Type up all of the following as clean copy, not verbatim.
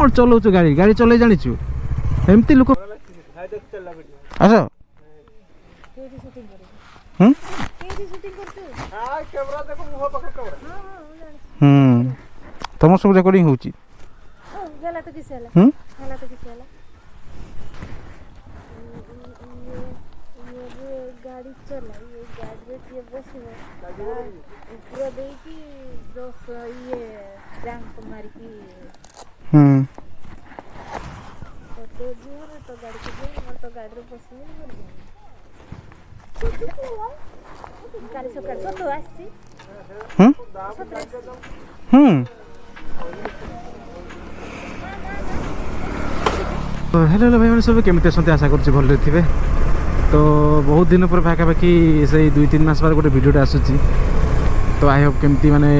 कौन चलाऊ गाड़ी गाड़ी चल जाचु एमती लोक आस तुम सब रेकर्डिंग होची गाड़ी चला ये गाड़ी के बसिबो ऊपर दे की दस ये जंप मार की तो जोर तो गाड़ी के जोर तो गाड़ी रे बसिबो गाड़ी सकाळ सतो आसी हेलो हेलो भाई मैंने सब केमती असंती आशा करछि भल थे तो बहुत दिन पर पाखापाखि से 2-3 मास बाद गोटे भिडियोटा आसूची तो आई होप केमती माने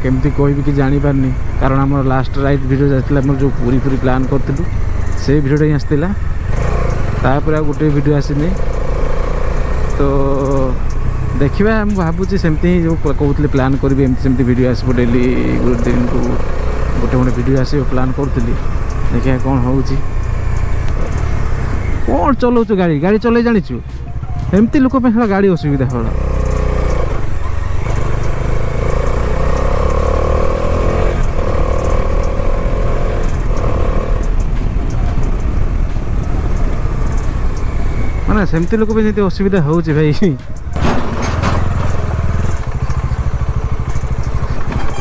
केमती कहबी कि जानी पारनी कारण आम लास्ट राइट भिडियो जाता जो पूरी पूरी प्लान करूँ से भिडियोटा ही आसला तापर आ गोटे भिडियो आसनी तो देखा मुझे भावुँ सेमती ही जो कहते प्लान करी एमती भिडियो आसो डेली गोटे दिन को गोटे गोटे भिडियो आस प्लान करी देखिए कौन हो कौन चलाऊ गाड़ी गाड़ी चल जाचु एमती लोक गाड़ी असुविधा हल माने सेमती लोक भी असुविधा हो भाई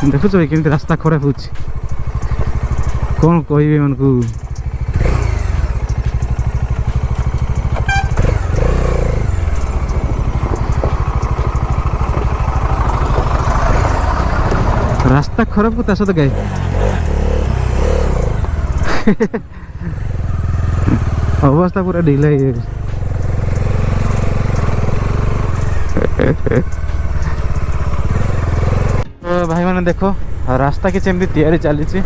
देखुच भाई केमती रास्ता खराब हो कौन कह मन को रास्ता खराब को ता सहित गाय अवस्था पूरा ढीला ही तो भाई मैंने देखो रास्ता किसी एमती तैयारी चली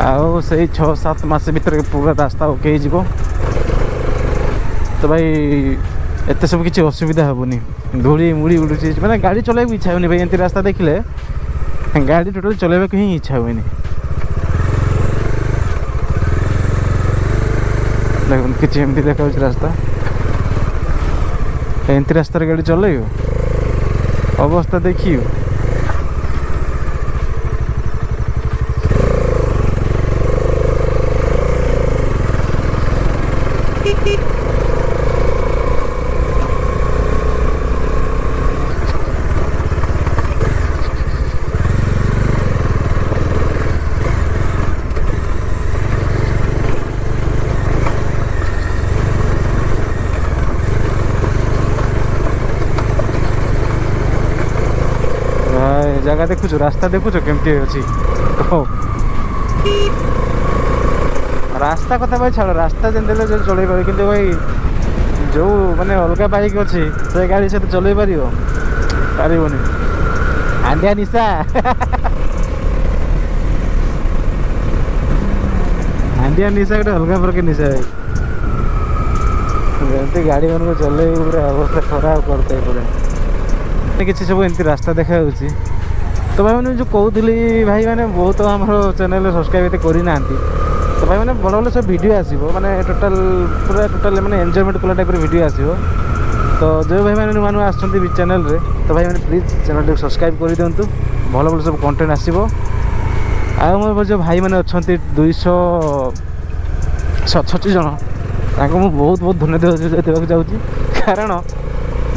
आओ से 6-7 मास भीतर पूरा रास्ता ओके हो तो भाई एत सब किसी असुविधा हेनी धूली मुड़ी उड़ू मैंने गाड़ी चलाइक इच्छा होनी भाई एमती रास्ता देखले गाड़ी टोटल चलैबा को ही इच्छा हुए देख कि एमती देखा रास्ता एमती रास्ता गाड़ी चल अवस्था देखिए जगह देखुच रास्ता देखुच केमती अच्छी रास्ता कथा भाई छाड़ रास्ता जन जो चल पारे कि भाई जो माने अलग बाइक अच्छी से गाड़ी से चल पारन आंडिया निशा आंडिया निशा गोटे अलग प्रकार निशा भाई गाड़ी मन चल पूरा अवस्था खराब करते पूरा किसी सब एमती रास्ता देखा तो भाई मैंने जो कहूली भाई मैंने बहुत आम चैनल सब्सक्राइब करना तो भाई मैंने भल भल सब वीडियो आसो मैंने टोटाल पूरा टोटाल मैंने एंजॉयमेंट कला टाइप वीडियो आसो तो जो भाई मैंने नुआ नुआ आसुँच चैनल रे तो भाई मैंने प्लीज चैनल को सब्सक्राइब कर दिंतु भल भल सब कंटेंट आसो आ जो भाई मैंने अच्छा 267 जन बहुत बहुत धन्यवाद देवाक चाहूँगी कारण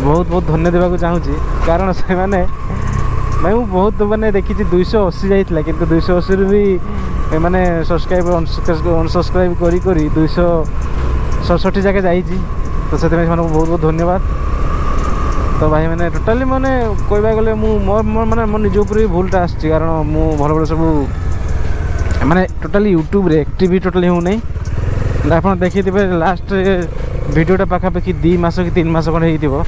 बहुत बहुत धन्यवाद देवाक चाहूँगी कारण से मैंने मैं बहुत मैंने देखी 280 जाइला किंतु 280 भी मैंने सब्सक्राइब अनसब्सक्राइब करी 267 जगह जाइए तो से बहुत बहुत धन्यवाद तो भाई मैंने टोटाली मैंने कहवा गले माने मो निज उपर भूलटा आस कारण मु भल भल सब माने टोटाली यूट्यूब रे एक्टिव टोटाली हो नहीं आप देखिए लास्ट वीडियोटा पाखापाखि 2 मास कि 3 मास खंडे हो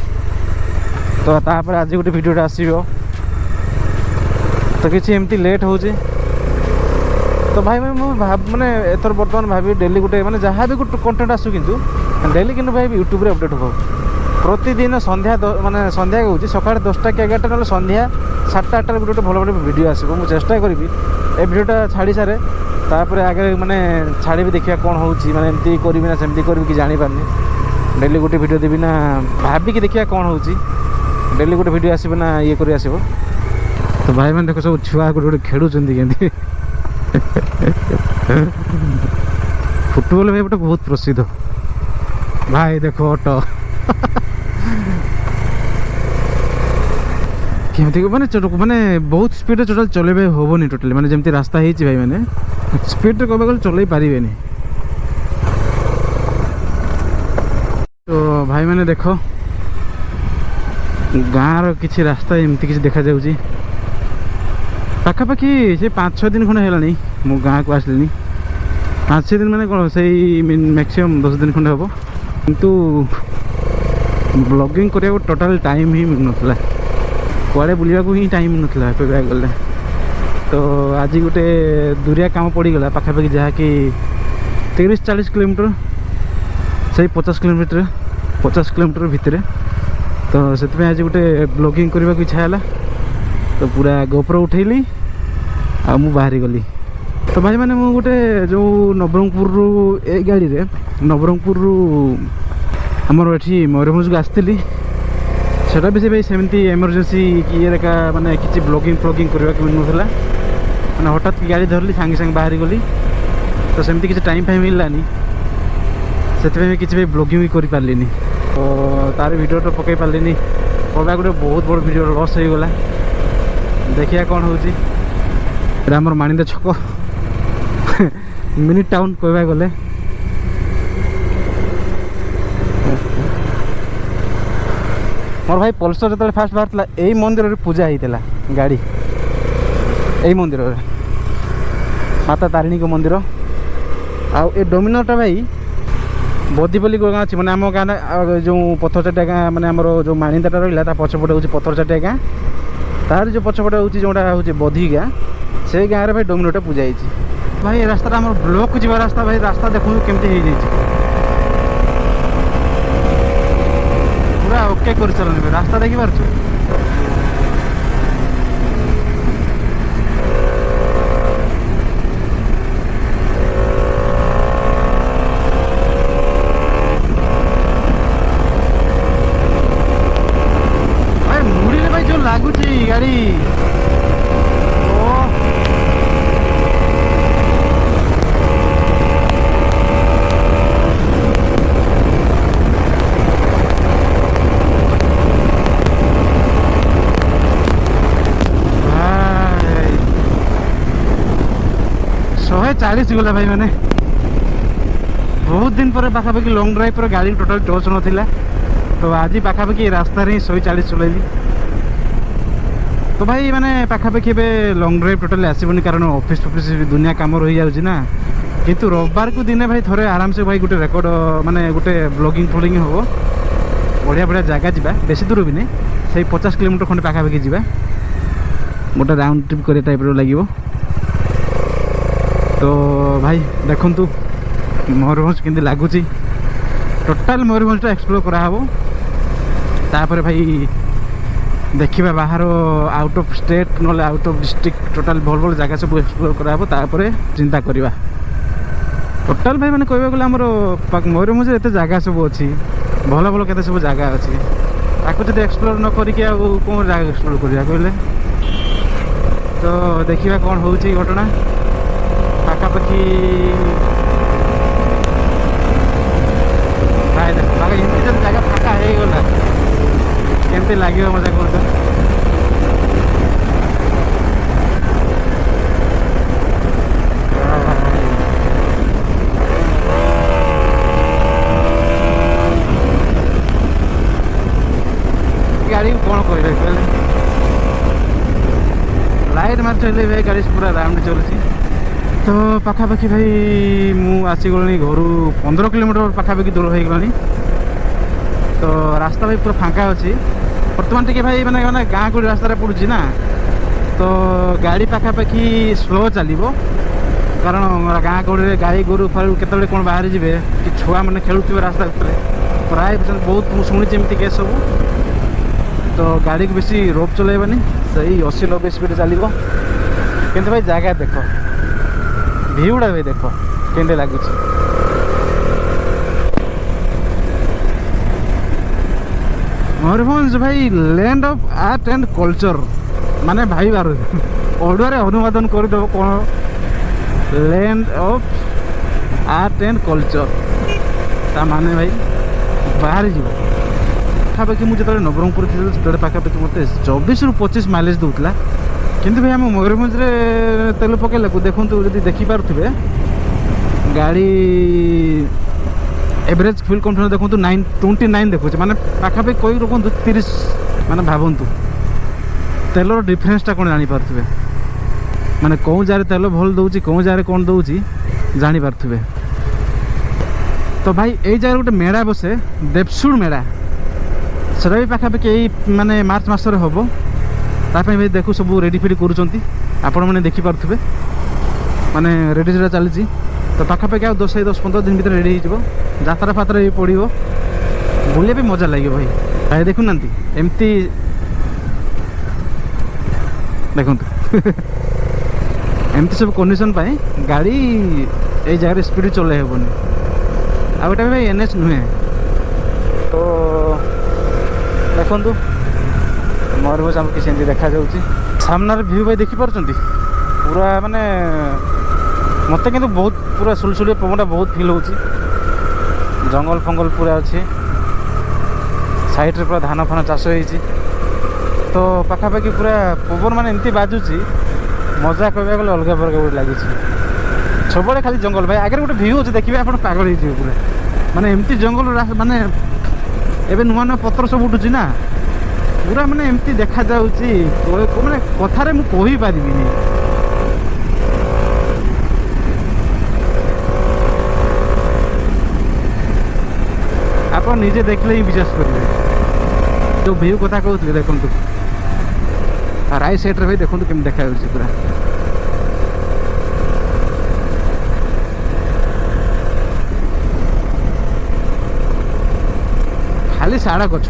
तो तापर आज गोटे वीडियोटा आसो तो किसी एमती लेट हो तो भाई मैंने एथर बर्तमान भावी डेली गोटे मैंने जहाँ भी गोटे कंटेंट आसू किंतु डेली कि भाई यूट्यूब रे अपडेट हो प्रतिदिन संध्या माने संध्या कहूँ सका 10टा कि 11टा ना संध्या 7टा 8टा गोटे भल भल वीडियो आसो मुझे चेष्टा करी ए वीडियोटा छाड़ी सारे तापर आगे माने छाड़ी देखिए कौन होची माने एमती करी ना सेमती करी कि जानी पारनी डेली गोटे वीडियो देवी ना भाविकी देखिए कौन होची डेली गोटे वीडियो आसब ना ये करी आसब तो भाई मैंने देखो सब छुआ गोटे गोटे खेलुं के फुटबॉल भाई गोटे बहुत प्रसिद्ध भाई देखो ऑटो केमती माने माने बहुत स्पीड टोटाल चलेबे होबनी टोटली माने जेमती रास्ता हेची भाई माने स्पीड रे कहबे चलै पारिबेनी तो भाई मैंने देखो गाँव किसी रास्ता एमती किसी देखा जाउची पाखापाखि से 5-6 दिन खंडे है मु गाँव को आसली 5-6 दिन मैंने कौन से मैक्सिमम 10 दिन खंडे हम किंतु ब्लॉगिंग करने टोटाल टाइम ही मिल ना कुआड़े बुलवा ही टाइम मिल ना कहवा गले तो आज गोटे दूरिया काम पड़गला पाखापाखि जहाँकि 30-40 किलोमीटर से 50 किलोमीटर भितर तो से आज गोटे ब्लॉगिंग करने को इच्छा है तो पूरा गोप्रो उठेली आ मु बाहरी गली तो भाई मैंने मु गोटे जो नवरंगपुर रु ए गाड़ी रे नवरंगपुर रु हमर एठी मयूरभंज को आसती सेटा भी से भाई सेमती इमरजेंसी कि ये का माने किसी ब्लॉगिंग करने को मिल ना मैंने हठात गाड़ी धरली सांगे सांगे बाहरी गली तो सेमती किसी टाइम फाइम मिललानी से किसी भी ब्लॉगिंग भी कर पार्ली तो तार वीडियो तो पकई पार्ली कहवा गोटे बहुत बड़ वीडियो लॉस हो गला देखिए कौन होमर माणिदा छक मिनी टाउन कहवा गले मोर भाई पल्सर जो फास्ट बाहर यही मंदिर में पूजा होता गाड़ी यही मंदिर में माता तारिणी को मंदिर आ डोमिनरटा भाई बदीपल्ली गाँ अच्छी मैंने आम गाँव जो पथरचाटिया गाँ मैंने आम जो माणिदाटा रहा पछपटे हूँ पथरचाटिया गाँ तार जो पछपटे हूँ जोटा हूँ बधी गाँ से गाँव में भाई डोमिनोटा पूजा होती भाई रास्ता आम ब्लॉक को जा रास्ता भाई रास्ता देखो केमती पूरा ओके कर चलनी रास्ता देखी पार्छ लगुच गाड़ी शहे 40 गला भाई मैंने बहुत दिन पर पाखापाखि लॉन्ग ड्राइव पर गाड़ी टोटाल टच नाला तो आज पाखापाखि रास्तार ही 140 चलैली तो भाई मैंने पाखापाखि लॉन्ग ड्राइव टोटाली आसबनी कारण ऑफिस दुनिया कम रही जाऊँ ना किंतु रविवार को दिने भाई थोड़े आराम से भाई गोटे रेकर्ड माने गोटे ब्लॉगिंग फ्लॉगिंग हम बढ़िया बढ़िया जगह जावा बेसी दूर भी नहीं से 50 किलोमीटर खंडे पाखापाखि जावा गोटे राउंड ट्रिप कर टाइप लगे तो भाई देखु मयूरभंज केमती लगुच टोटाल मयूरभंज एक्सप्लोर कराहब तापर भाई देखा बाहर आउट ऑफ स्टेट ना आउट ऑफ डिस्ट्रिक्ट टोटाल भल भल जगह सब एक्सप्लोर करापर चिंता करवा टोटाल भाई मैंने कहवा गले आमर मयूरभंज एत जगह सब अच्छी भल भल के सब जगह अच्छी ताको जब एक्सप्लोर न करके कौन जगह एक्सप्लोर करा कहले तो देखा कौन हो घटना पाखापाखि भाई देख जगह फाका हो गला केमती लगे मजा कर गाड़ी कौन कह लाइट मार चल भाई गाड़ी पूरा राउंड चलती तो पाखापाखि भाई मु आसीगली घर 15 किलोमीटर पाखापाखि दूर हो गलानी तो रास्ता भाई पूरा फांका अच्छी बर्तमान टे भाई मैंने गाँ को रास्ता पड़ुची ना तो गाड़ी पाखापाखि स्लो चलो कारण गाँ गहली गाई गोरु फारू केत कौन बाहरी जी कि छुआ मैंने खेलुवे रास्ता प्राय बहुत शुणी एमती केस सब तो गाड़ी को बेसी रोप चलैबानी सही 80-90 स्पीड चलो कि भाई जगह देख ଭିଉଟା ଭାଇ ଦେଖ କେମିତି ଲାଗୁଛି। ମୟୂରଭଞ୍ଜ ଭାଇ land of art and culture ମାନେ ଭାଇବାର ଓଡ଼ିଆରେ ଅନୁବାଦନ କରିଦେବ କ'ଣ land of art and culture ତା ମାନେ ଭାଇ ବାହାରି ଯିବ। ପାଖାପାଖି ମୁଁ ଯେତେବେଳେ ନବରଙ୍ଗପୁର ଥିଲି ସେତେବେଳେ ପାଖାପାଖି ମୋତେ 24ରୁ 25 ମାଇଲେଜ ଦେଉଥିଲା। କିନ୍ତୁ ଭାଇ ଆମ ମୟୂରଭଞ୍ଜରେ ତେଲ ପକାଇଲାକୁ ଦେଖନ୍ତୁ ଯଦି ଦେଖିପାରୁଥିବେ ଗାଡ଼ି एवरेज फ्यूल कंसम्पशन देखो 29 देखुचे माने पाखापाखि कई रखु 30 माने भावतु तेलर डिफरेन्सटा कौन जानीपारे माने कौ जार तेल भल दौर कौ जार कौन दौर जानीपारे। तो भाई यही जगह गोटे मेला बसे देवसुड़ मेला से भी पाखापाखि यही माने मार्च मसरे हम तापाई भाई देखु सब रेडी फेडी करुँच आपण मैंने देखिपे माने रेडी से चली। तो पाखापाखि 10-15 दिन भर रेडी हो जात्रा फात्रा भी पड़ो बुले भी मजा लगे भाई भाई देखुना एमती देखु एमती सब कंडीशन पाई गाड़ी ये जगह स्पीड चलै हेबनी आटा भी भाई NH नुहे। तो देखु मयूरभंज आम किसी देखा सामनार व्यू भाई देखिपार पूरा माने मत कि बहुत पूरा सुलसुलिया पवनटा बहुत फिल हो जंगल फंगल पूरा अच्छे साइड रे पूरा धान फान चाष हो तो पाखापाखि पूरा पवन माने एमती बाजुची मजा कहवा गले अलग प्रकार गोटे लगे सब खाली जंगल भाई आगे गोटे व्यू अच्छे देखिए आप पागल हो पूरा माने एमती जंगल माने एबे नुआ नुआ पत्र सब उठुची ना पूरा माने एमती देखा जाउची माने कथारे मु कहि पारिबिनी। आप निजे देखले ही विश्वास करेंगे जो व्यू कथा कहते देखु राइट साइड रे भाई देखु केम देखा पूरा खाली साड़ा गछ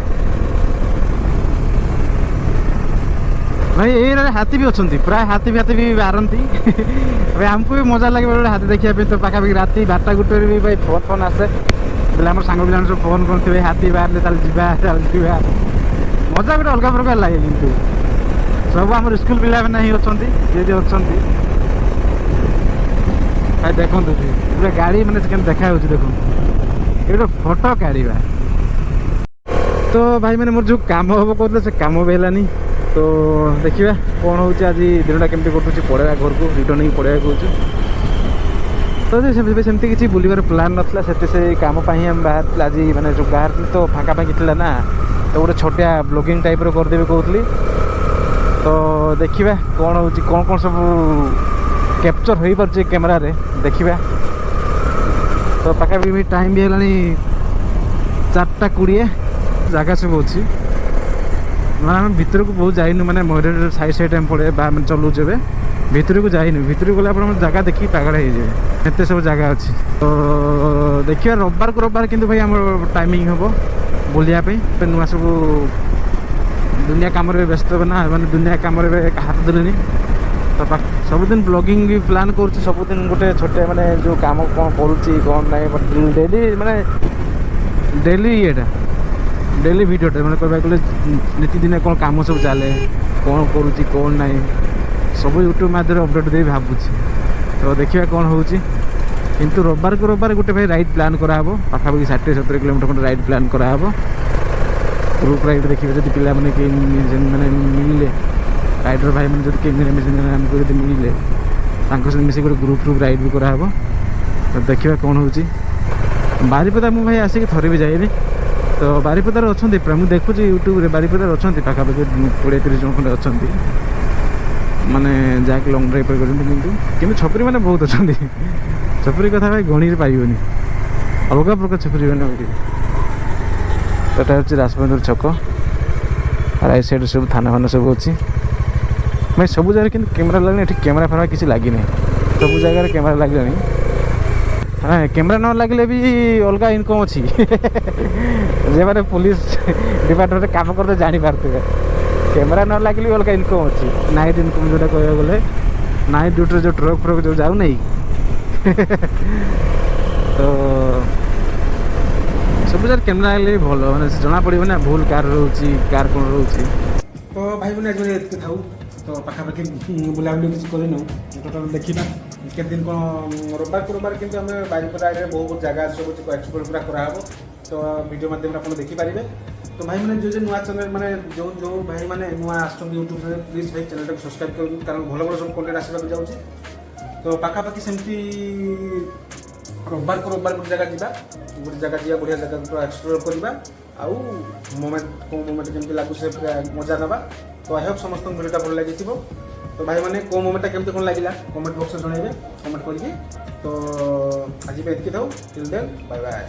भाई ये हाथी भी अच्छा प्राय हाथी भी बारती भाई हमको भी मजा लगे हाथी देखा तो पाखापाखि राति 12टा 1 भी भाई फोन फोन आसे बोले आम सांग पिला सब फोन करते हाथी बाहर जा मजा गोटे अलग प्रकार लगे कि सब आम स्कूल पिला ही अच्छा जी अच्छा भाई देखो पूरा गाड़ी मैंने देखा देखो ये फोटो काढ़ा। तो भाई मैंने मोर जो काम हम कहते से काम भी है तो देखा कौन हो आज दिनटा केमती कटुच पड़ेगा घर को रिटर्न ही पड़ेगा कह तो सेमती किसी बुलार प्लान नाला से काम हम बाहर आज मैंने जो बाहर तो फाँका फाँकी थी ना तो गोटे छोटिया ब्लॉगिंग टाइप करदेवी कहती तो देखा कौन हो कौन सब कैप्चर हो पारे कैमेरा रे देखा। तो पाखापाखि टाइम भी है 4:20 जगह सब अच्छी मैं आम भर को बहुत जाइन मैंने मयूर साइड टाइम पड़े मैंने चलाऊे भीतर को जाइन भीतर गले आप जगह देखिए पागल हो एत सब जगह अच्छी। तो देखिए रविवार को रविवार किंतु भाई आम टाइमिंग हम बुलायापी नुआ सब दुनिया कम व्यस्त ना मैंने दुनिया कम हाथ देनी तो सबुदिन ब्लॉगिंग भी प्लान कर सबुदिन गोटे छोटे माने जो काम कौन करुच्ची कौन ना डेली माने डेली ये डेली भिडियोटे मैंने कहवा गले नीतिदिन कौन कम सब चले कौन करुच्ची कौन ना सब यूट्यूब माध्यम अपडेट दे भावुची। तो देखिए कौन हो किंतु रविवार को रविवार गोटे भाई राइड प्लान कराब पाखापाखि 60-70 किलोमीटर खंड राइड प्लान कराब ग्रुप राइड देखिए जब पिला मैंने मिले राइडर भाई मैंने जो आमको जो मिले मिस गोटे ग्रुप राइड भी कराब। तो देखिए कौन हो बारीपदा मु भाई आसिक थरे भी जाए तो बारीपदार अच्छा मुझे देखुची यूट्यूब बारीपदार अच्छा पाखापाखि 20-30 जन खंडे अच्छा माने जाके लंग ड्राइव पर छपरी मैंने बहुत अच्छा छपरी कथा भाई गणी पाइबनी अलग प्रकार छपरी मैंने यहाँ हूँ राजबंदर छक राइट साइड सब थाना फाना सब अच्छी भाई सब जगह कि कैमेरा लगे ये कैमेरा फैमेरा किसी लगी ना सब जगह कैमेरा लगे हाँ कैमेरा न लगे भी अलग इनकम अच्छी जे मैंने पुलिस डिपार्टमेंट काम करते जापारे कैमेरा न लगे भी अलग इनकम अच्छी नाइट इनकम जोटा कह गले नाइट ड्यूटी जो ट्रक फ्रक जो जाऊ नहीं ତ ସବୁ ଯାକ କ୍ୟାମେରା ହେଲେ ବି ଭଲ ମାନେ ଜଣା ପଡ଼ିବ ନା ଭୁଲ କାହାର ରହୁଛି କାହାର କ'ଣ ରହୁଛି। ତ ଭାଇ ମାନେ ଆଜି ଏତିକି ଥାଉ ତ ପାଖାପାଖି ବୁଲାବୁଲି କିଛି କରିନୁ ଟୋଟାଲ୍ ଦେଖିବା କେତେ ଦିନ କ'ଣ ରବିବାର କିନ୍ତୁ ଆମେ ବାରିପଦା ଏରିଆରେ ବହୁତ ଜାଗା ସବୁ ଏକ୍ସପ୍ଲୋର ପୁରା କରାହେବ ତ ଭିଡ଼ିଓ ମାଧ୍ୟମରେ ଆପଣ ଦେଖିପାରିବେ। ତ ଭାଇମାନେ ଯେଉଁ ନୂଆ ଚ୍ୟାନେଲ୍ ମାନେ ଯେଉଁ ଭାଇମାନେ ନୂଆ ଆସୁଛନ୍ତି ୟୁଟ୍ୟୁବରେ ପ୍ଲିଜ୍ ଭାଇ ଚ୍ୟାନେଲଟାକୁ ସବସ୍କ୍ରାଇବ୍ କରନ୍ତୁ କାରଣ ଭଲ ଭଲ ସବୁ କଣ୍ଟେଣ୍ଟ ଆସିବାକୁ ଯାଉଛି। ତ ପାଖାପାଖି ସେମିତି ରବିବାର ଗୋଟେ ଜାଗା ଯିବା ବଢ଼ିଆ ଜାଗା ପୁରା ଏକ୍ସପ୍ଲୋର କରିବା ଆଉ ମୋମେଣ୍ଟ କେଉଁ ମୋମେଣ୍ଟ ଯେମିତି ଲାଗୁଛି ସେ ପୁରା ମଜା ନେବା। ତ ଆଇ ହୋପ୍ ସମସ୍ତଙ୍କୁ ଭିଡ଼ିଓଟା ଭଲ ଲାଗିଥିବ। ତ ଭାଇମାନେ କେଉଁ ମୋମେଣ୍ଟଟା କେମିତି କ'ଣ ଲାଗିଲା କମେଣ୍ଟ ବକ୍ସରେ ଜଣାଇବେ କମେଣ୍ଟ କରିକି। ତ ଆଜି ପାଇଁ ଏତିକି ଥାଉ ଟିଲ୍ ଦେନ୍ ବାଏ ବାଏ।